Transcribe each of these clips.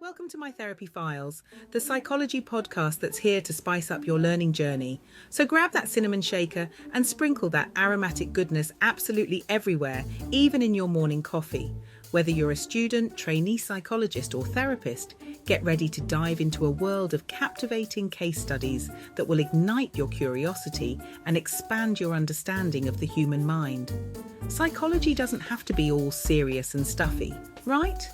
Welcome to My Therapy Files, the psychology podcast that's here to spice up your learning journey. So grab that cinnamon shaker and sprinkle that aromatic goodness absolutely everywhere, even in your morning coffee. Whether you're a student, trainee psychologist or therapist, get ready to dive into a world of captivating case studies that will ignite your curiosity and expand your understanding of the human mind. Psychology doesn't have to be all serious and stuffy, right?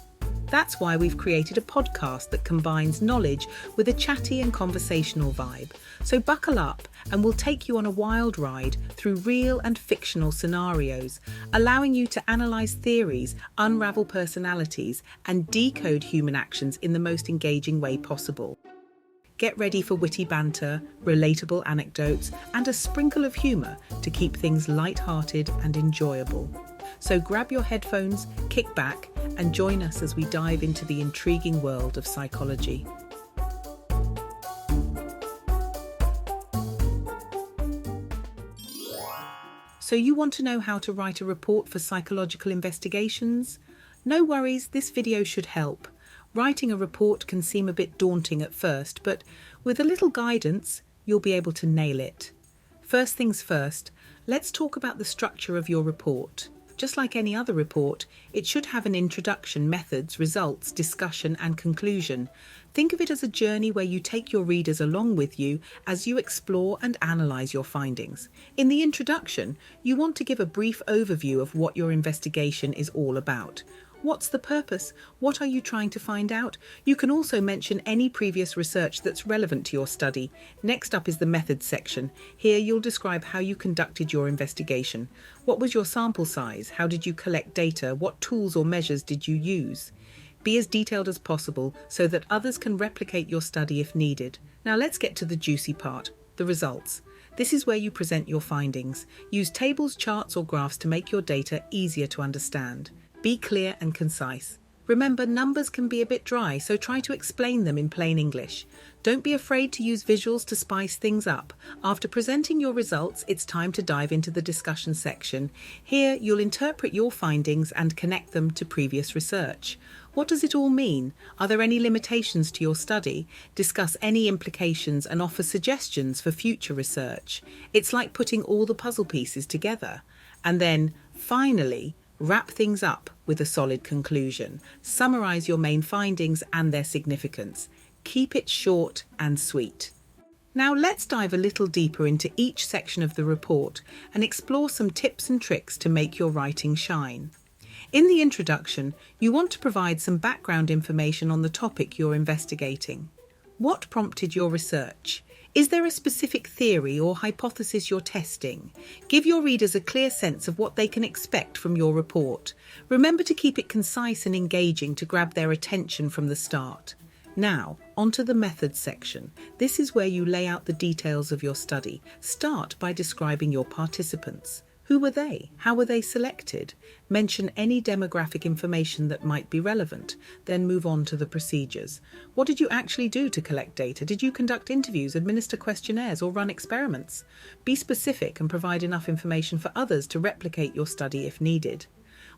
That's why we've created a podcast that combines knowledge with a chatty and conversational vibe. So buckle up and we'll take you on a wild ride through real and fictional scenarios, allowing you to analyse theories, unravel personalities, and decode human actions in the most engaging way possible. Get ready for witty banter, relatable anecdotes, and a sprinkle of humour to keep things light-hearted and enjoyable. So grab your headphones, kick back, and join us as we dive into the intriguing world of psychology. So you want to know how to write a report for psychological investigations? No worries, this video should help. Writing a report can seem a bit daunting at first, but with a little guidance, you'll be able to nail it. First things first, let's talk about the structure of your report. Just like any other report, it should have an introduction, methods, results, discussion, and conclusion. Think of it as a journey where you take your readers along with you as you explore and analyse your findings. In the introduction, you want to give a brief overview of what your investigation is all about. What's the purpose? What are you trying to find out? You can also mention any previous research that's relevant to your study. Next up is the methods section. Here you'll describe how you conducted your investigation. What was your sample size? How did you collect data? What tools or measures did you use? Be as detailed as possible so that others can replicate your study if needed. Now let's get to the juicy part, the results. This is where you present your findings. Use tables, charts, or graphs to make your data easier to understand. Be clear and concise. Remember, numbers can be a bit dry, so try to explain them in plain English. Don't be afraid to use visuals to spice things up. After presenting your results, it's time to dive into the discussion section. Here, you'll interpret your findings and connect them to previous research. What does it all mean? Are there any limitations to your study? Discuss any implications and offer suggestions for future research. It's like putting all the puzzle pieces together. And then, finally, wrap things up with a solid conclusion. Summarise your main findings and their significance. Keep it short and sweet. Now let's dive a little deeper into each section of the report and explore some tips and tricks to make your writing shine. In the introduction, you want to provide some background information on the topic you're investigating. What prompted your research? Is there a specific theory or hypothesis you're testing? Give your readers a clear sense of what they can expect from your report. Remember to keep it concise and engaging to grab their attention from the start. Now, onto the methods section. This is where you lay out the details of your study. Start by describing your participants. Who were they? How were they selected? Mention any demographic information that might be relevant. Then move on to the procedures. What did you actually do to collect data? Did you conduct interviews, administer questionnaires, or run experiments? Be specific and provide enough information for others to replicate your study if needed.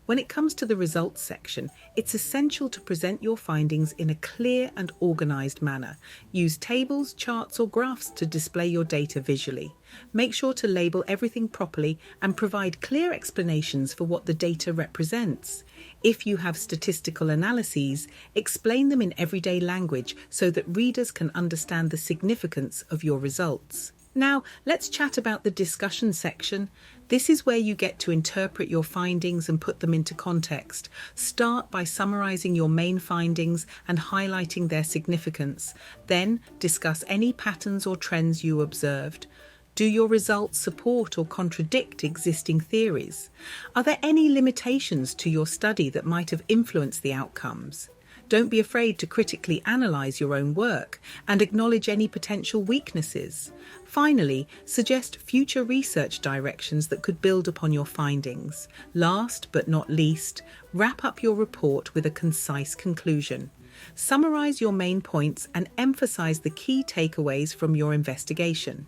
When it comes to the results section, it's essential to present your findings in a clear and organised manner. Use tables, charts, or graphs to display your data visually. Make sure to label everything properly and provide clear explanations for what the data represents. If you have statistical analyses, explain them in everyday language so that readers can understand the significance of your results. Now, let's chat about the discussion section. This is where you get to interpret your findings and put them into context. Start by summarising your main findings and highlighting their significance. Then, discuss any patterns or trends you observed. Do your results support or contradict existing theories? Are there any limitations to your study that might have influenced the outcomes? Don't be afraid to critically analyse your own work and acknowledge any potential weaknesses. Finally, suggest future research directions that could build upon your findings. Last but not least, wrap up your report with a concise conclusion. Summarise your main points and emphasise the key takeaways from your investigation.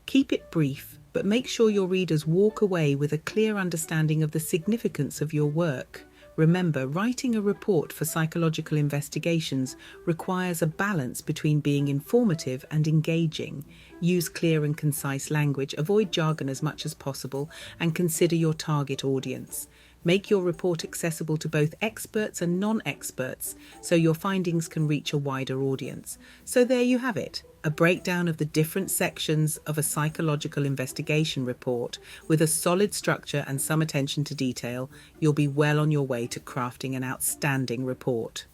Keep it brief, but make sure your readers walk away with a clear understanding of the significance of your work. Remember, writing a report for psychological investigations requires a balance between being informative and engaging. Use clear and concise language, avoid jargon as much as possible, and consider your target audience. Make your report accessible to both experts and non-experts so your findings can reach a wider audience. So there you have it, a breakdown of the different sections of a psychological investigation report with a solid structure and some attention to detail. You'll be well on your way to crafting an outstanding report.